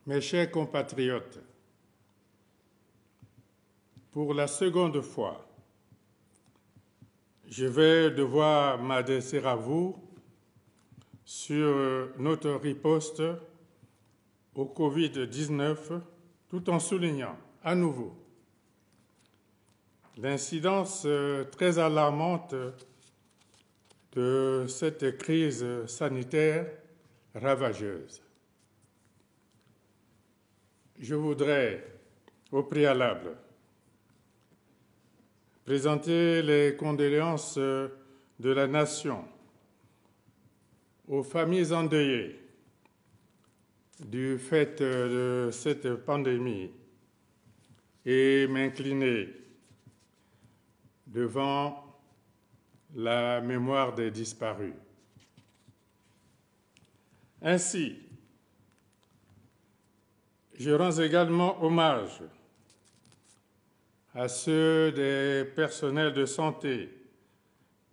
Mes chers compatriotes, pour la seconde fois, je vais devoir m'adresser à vous sur notre riposte au Covid-19, tout en soulignant à nouveau l'incidence très alarmante de cette crise sanitaire ravageuse. Je voudrais, au préalable, présenter les condoléances de la Nation aux familles endeuillées du fait de cette pandémie et m'incliner devant la mémoire des disparus. Ainsi, je rends également hommage à ceux des personnels de santé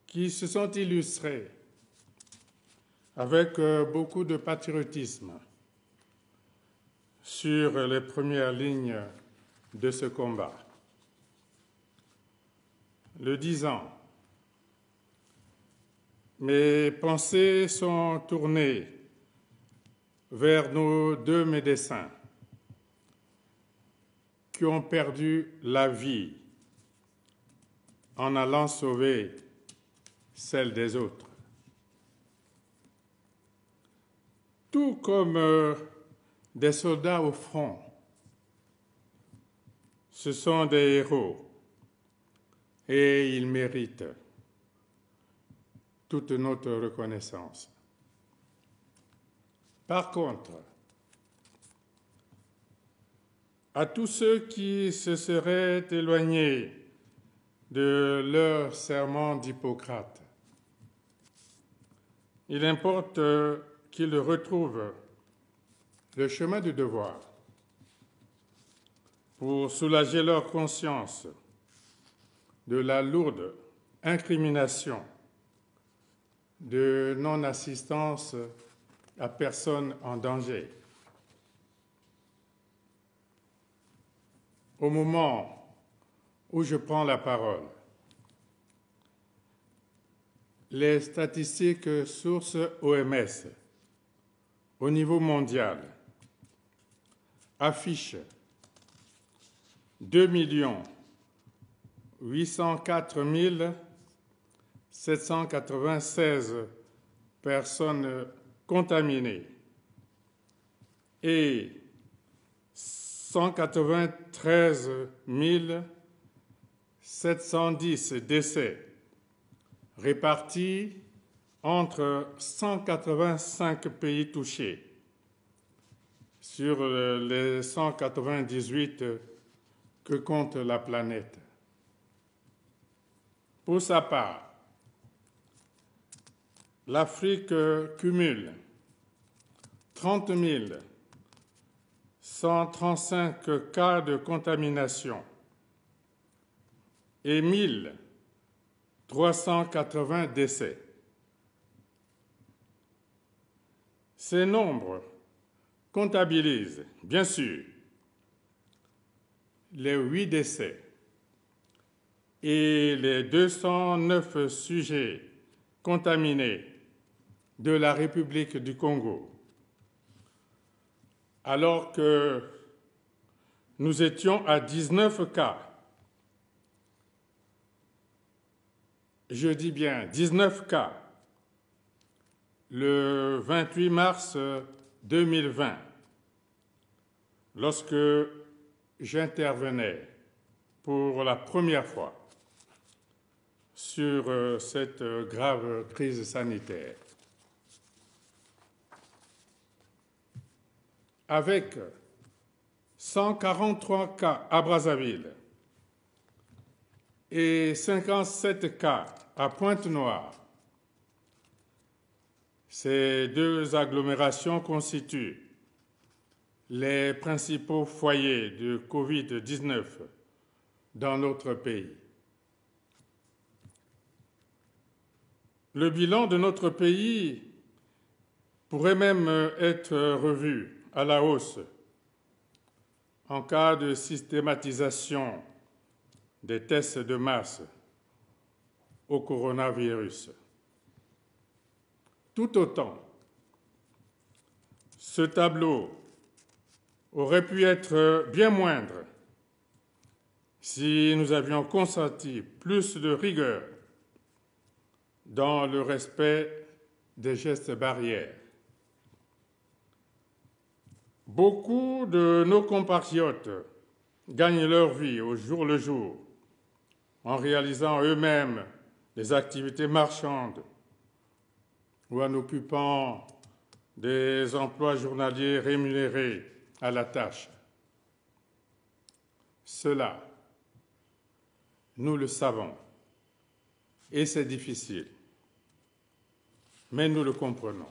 qui se sont illustrés avec beaucoup de patriotisme sur les premières lignes de ce combat. Le disant, mes pensées sont tournées vers nos deux médecins qui ont perdu la vie en allant sauver celle des autres. Tout comme des soldats au front, ce sont des héros et ils méritent toute notre reconnaissance. Par contre, à tous ceux qui se seraient éloignés de leur serment d'Hippocrate, il importe qu'ils retrouvent le chemin du devoir pour soulager leur conscience de la lourde incrimination de non-assistance à personne en danger. Au moment où je prends la parole, les statistiques sources OMS au niveau mondial affichent 2 804 796 personnes contaminées et 193 710 décès répartis entre 185 pays touchés sur les 198 que compte la planète. Pour sa part, l'Afrique cumule 30 135 cas de contamination et 1 380 décès. Ces nombres comptabilisent, bien sûr, les 8 décès et les 209 sujets contaminés de la République du Congo, alors que nous étions à 19 cas. Je dis bien 19 cas le 28 mars 2020, lorsque j'intervenais pour la première fois sur cette grave crise sanitaire. Avec 143 cas à Brazzaville et 57 cas à Pointe-Noire, ces deux agglomérations constituent les principaux foyers de Covid-19 dans notre pays. Le bilan de notre pays pourrait même être revu à la hausse en cas de systématisation des tests de masse au coronavirus. Tout autant, ce tableau aurait pu être bien moindre si nous avions consenti plus de rigueur dans le respect des gestes barrières. Beaucoup de nos compatriotes gagnent leur vie au jour le jour en réalisant eux-mêmes des activités marchandes ou en occupant des emplois journaliers rémunérés à la tâche. Cela, nous le savons, et c'est difficile, mais nous le comprenons.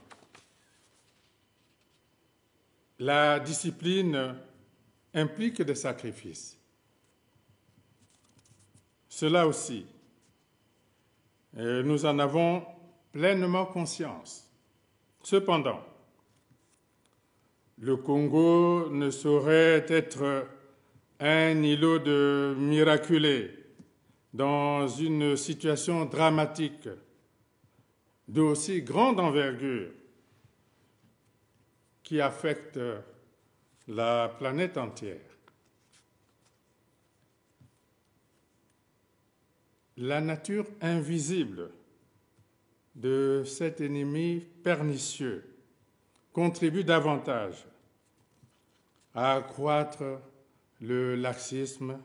La discipline implique des sacrifices. Cela aussi, nous en avons pleinement conscience. Cependant, le Congo ne saurait être un îlot de miraculés dans une situation dramatique d'aussi grande envergure qui affecte la planète entière. La nature invisible de cet ennemi pernicieux contribue davantage à accroître le laxisme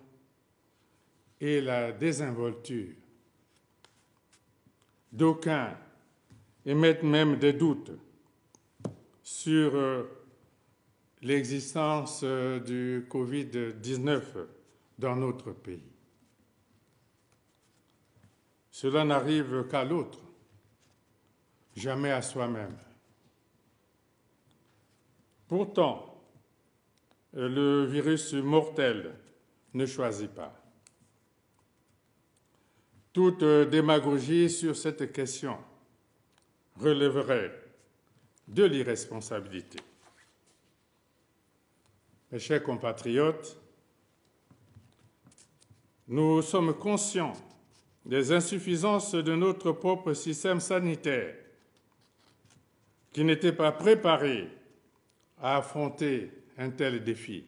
et la désinvolture. D'aucuns émettent même des doutes sur l'existence du Covid-19 dans notre pays. Cela n'arrive qu'à l'autre, jamais à soi-même. Pourtant, le virus mortel ne choisit pas. Toute démagogie sur cette question relèverait de l'irresponsabilité. Mes chers compatriotes, nous sommes conscients des insuffisances de notre propre système sanitaire qui n'était pas préparé à affronter un tel défi.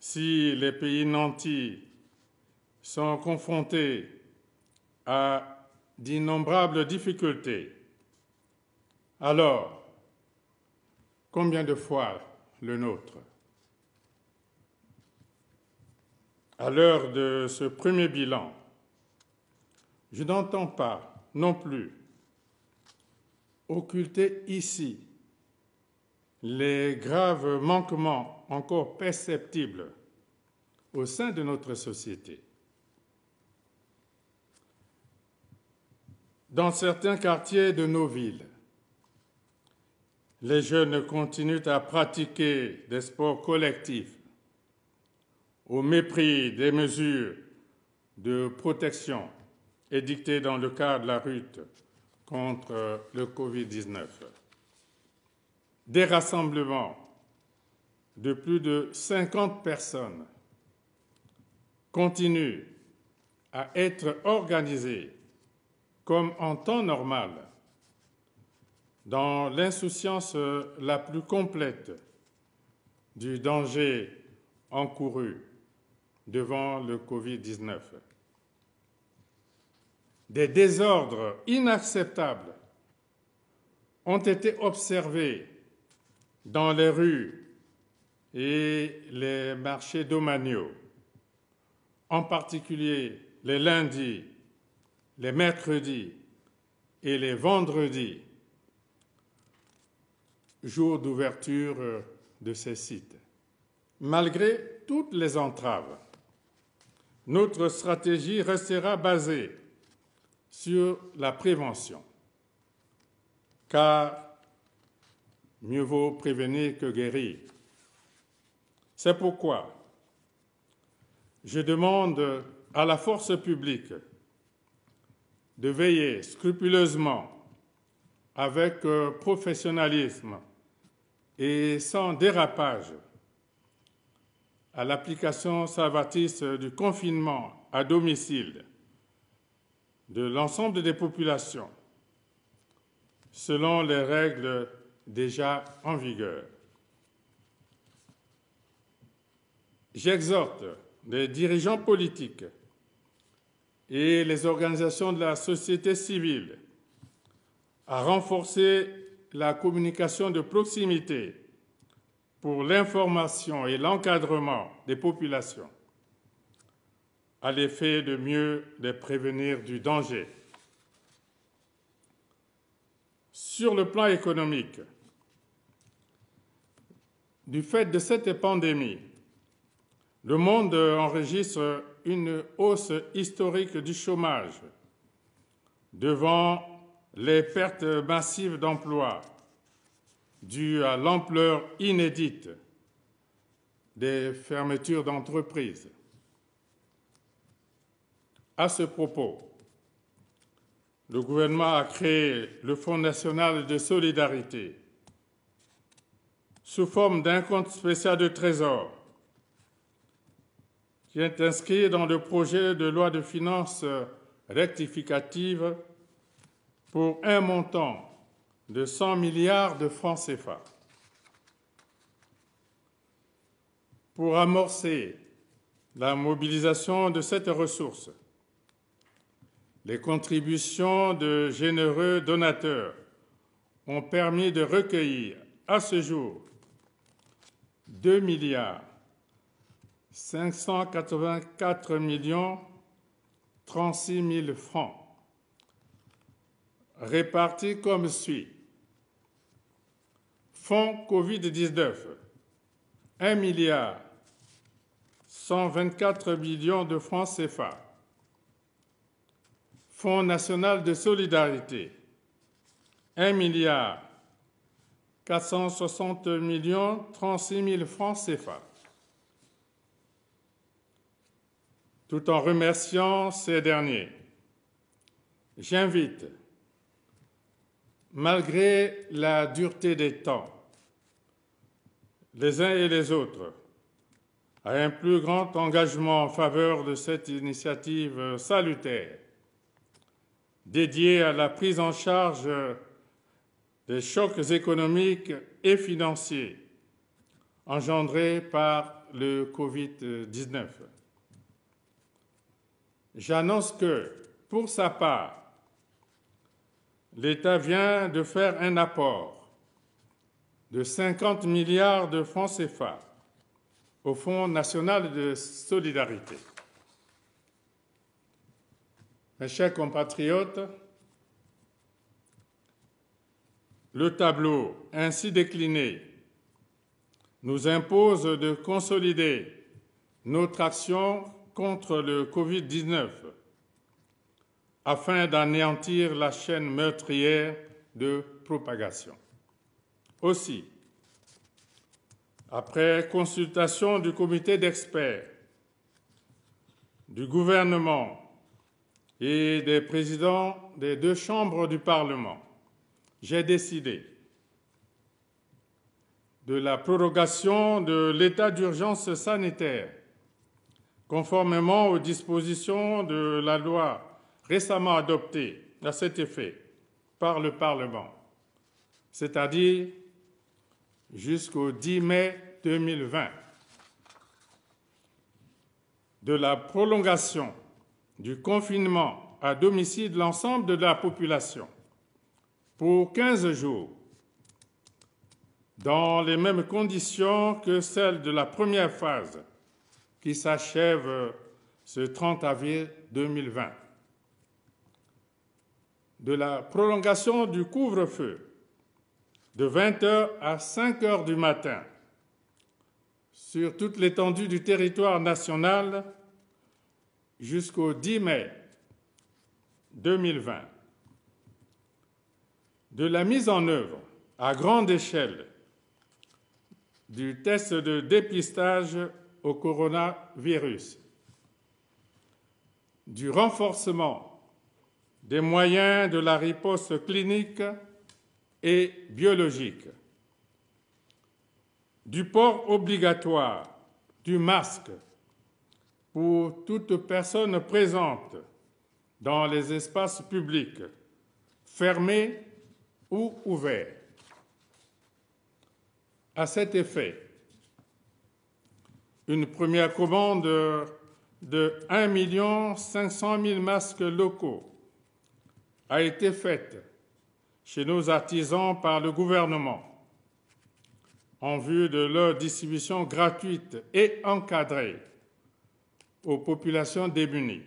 Si les pays nantis sont confrontés à d'innombrables difficultés, alors combien de fois le nôtre? À l'heure de ce premier bilan, je n'entends pas non plus occulter ici les graves manquements encore perceptibles au sein de notre société. Dans certains quartiers de nos villes, les jeunes continuent à pratiquer des sports collectifs au mépris des mesures de protection édictées dans le cadre de la lutte contre le Covid-19. Des rassemblements de plus de 50 personnes continuent à être organisés comme en temps normal, dans l'insouciance la plus complète du danger encouru devant le Covid-19. Des désordres inacceptables ont été observés dans les rues et les marchés domaniaux, en particulier les lundis, les mercredis et les vendredis, jour d'ouverture de ces sites. Malgré toutes les entraves, notre stratégie restera basée sur la prévention, car mieux vaut prévenir que guérir. C'est pourquoi je demande à la force publique de veiller scrupuleusement, avec professionnalisme et sans dérapage, à l'application salvatrice du confinement à domicile de l'ensemble des populations selon les règles déjà en vigueur. J'exhorte les dirigeants politiques et les organisations de la société civile à renforcer la communication de proximité pour l'information et l'encadrement des populations, à l'effet de mieux les prévenir du danger. Sur le plan économique, du fait de cette pandémie, le monde enregistre une hausse historique du chômage devant les pertes massives d'emplois dues à l'ampleur inédite des fermetures d'entreprises. À ce propos, le gouvernement a créé le Fonds national de solidarité sous forme d'un compte spécial de trésor qui est inscrit dans le projet de loi de finances rectificative pour un montant de 100 milliards de francs CFA. Pour amorcer la mobilisation de cette ressource, les contributions de généreux donateurs ont permis de recueillir à ce jour 2 milliards 584 millions 36 000 francs, répartis comme suit. Fonds Covid-19, 1 milliard 124 millions de francs CFA. Fonds national de solidarité, 1 milliard 460 millions 36 000 francs CFA. Tout en remerciant ces derniers, j'invite, malgré la dureté des temps, les uns et les autres, à un plus grand engagement en faveur de cette initiative salutaire, dédiée à la prise en charge des chocs économiques et financiers engendrés par le Covid-19. J'annonce que, pour sa part, l'État vient de faire un apport de 50 milliards de francs CFA au Fonds national de solidarité. Mes chers compatriotes, le tableau ainsi décliné nous impose de consolider notre action contre le Covid-19 afin d'anéantir la chaîne meurtrière de propagation. Aussi, après consultation du comité d'experts, du gouvernement et des présidents des deux chambres du Parlement, j'ai décidé de la prorogation de l'état d'urgence sanitaire conformément aux dispositions de la loi récemment adoptée à cet effet par le Parlement, c'est-à-dire jusqu'au 10 mai 2020, de la prolongation du confinement à domicile de l'ensemble de la population pour 15 jours, dans les mêmes conditions que celles de la première phase qui s'achève ce 30 avril 2020. De la prolongation du couvre-feu de 20h à 5h du matin sur toute l'étendue du territoire national jusqu'au 10 mai 2020. De la mise en œuvre à grande échelle du test de dépistage au coronavirus, du renforcement des moyens de la riposte clinique et biologique, du port obligatoire du masque pour toute personne présente dans les espaces publics, fermés ou ouverts. À cet effet, une première commande de 1 500 000 masques locaux a été faite chez nos artisans par le gouvernement en vue de leur distribution gratuite et encadrée aux populations démunies.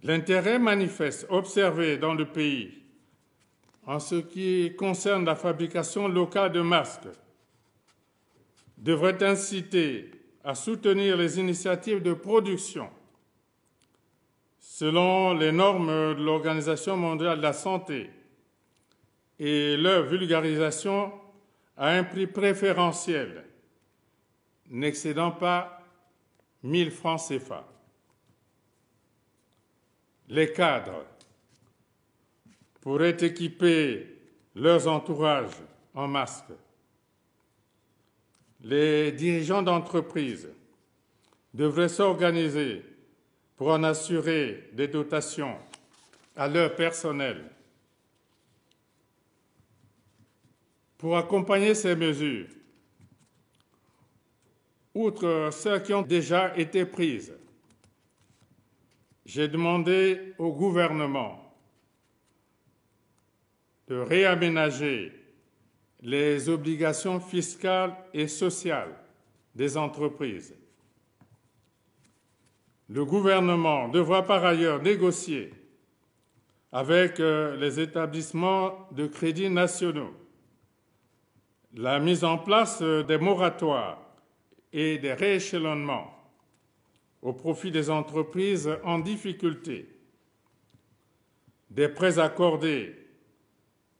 L'intérêt manifeste observé dans le pays en ce qui concerne la fabrication locale de masques devrait inciter à soutenir les initiatives de production selon les normes de l'Organisation mondiale de la santé et leur vulgarisation à un prix préférentiel n'excédant pas 1 000 francs CFA. Les cadres pourraient équiper leurs entourages en masques. Les dirigeants d'entreprises devraient s'organiser pour en assurer des dotations à leur personnel. Pour accompagner ces mesures, outre celles qui ont déjà été prises, j'ai demandé au gouvernement de réaménager les obligations fiscales et sociales des entreprises. Le gouvernement devra par ailleurs négocier avec les établissements de crédit nationaux la mise en place des moratoires et des rééchelonnements au profit des entreprises en difficulté, des prêts accordés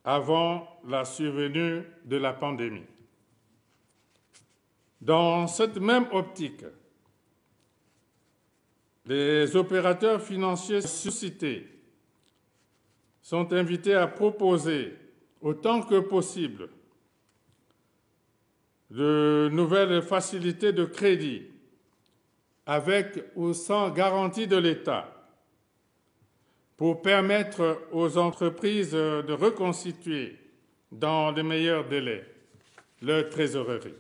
avant la survenue de la pandémie. Dans cette même optique, les opérateurs financiers suscités sont invités à proposer, autant que possible, de nouvelles facilités de crédit avec ou sans garantie de l'État pour permettre aux entreprises de reconstituer dans les meilleurs délais leur trésorerie.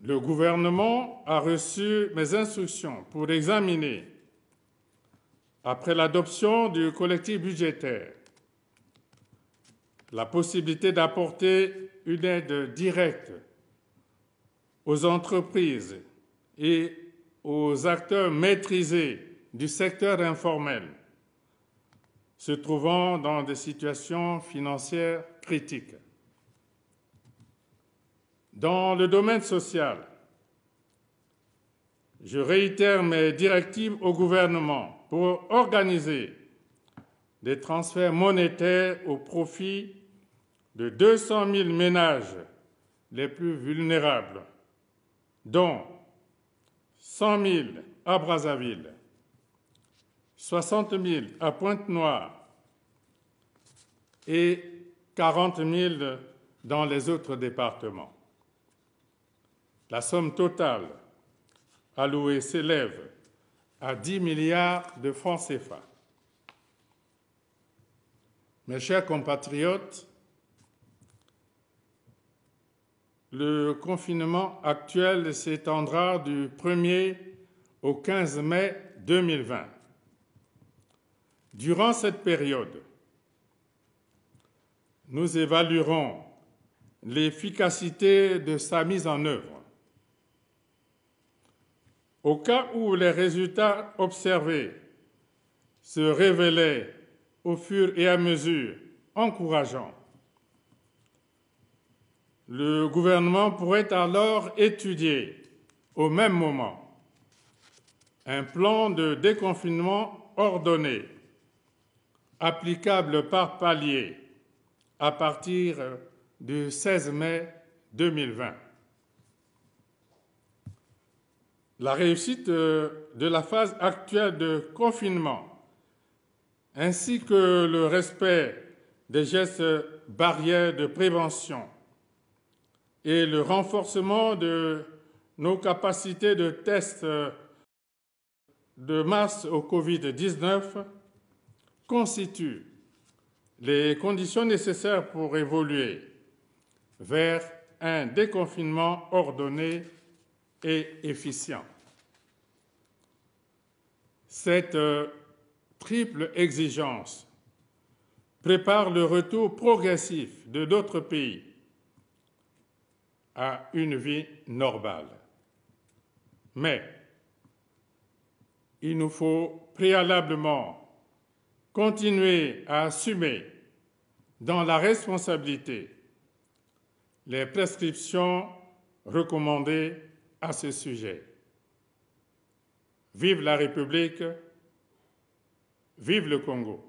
Le gouvernement a reçu mes instructions pour examiner, après l'adoption du collectif budgétaire, la possibilité d'apporter une aide directe aux entreprises et aux acteurs maîtrisés du secteur informel se trouvant dans des situations financières critiques. Dans le domaine social, je réitère mes directives au gouvernement pour organiser des transferts monétaires au profit de 200 000 ménages les plus vulnérables, dont 100 000 à Brazzaville, 60 000 à Pointe-Noire et 40 000 dans les autres départements. La somme totale allouée s'élève à 10 milliards de francs CFA. Mes chers compatriotes, le confinement actuel s'étendra du 1er au 15 mai 2020. Durant cette période, nous évaluerons l'efficacité de sa mise en œuvre. Au cas où les résultats observés se révélaient au fur et à mesure encourageants, le gouvernement pourrait alors étudier au même moment un plan de déconfinement ordonné, applicable par palier à partir du 16 mai 2020. La réussite de la phase actuelle de confinement ainsi que le respect des gestes barrières de prévention et le renforcement de nos capacités de test de masse au Covid-19 constituent les conditions nécessaires pour évoluer vers un déconfinement ordonné et efficient. Cette triple exigence prépare le retour progressif de d'autres pays à une vie normale. Mais il nous faut préalablement continuer à assumer dans la responsabilité les prescriptions recommandées à ce sujet. Vive la République, vive le Congo.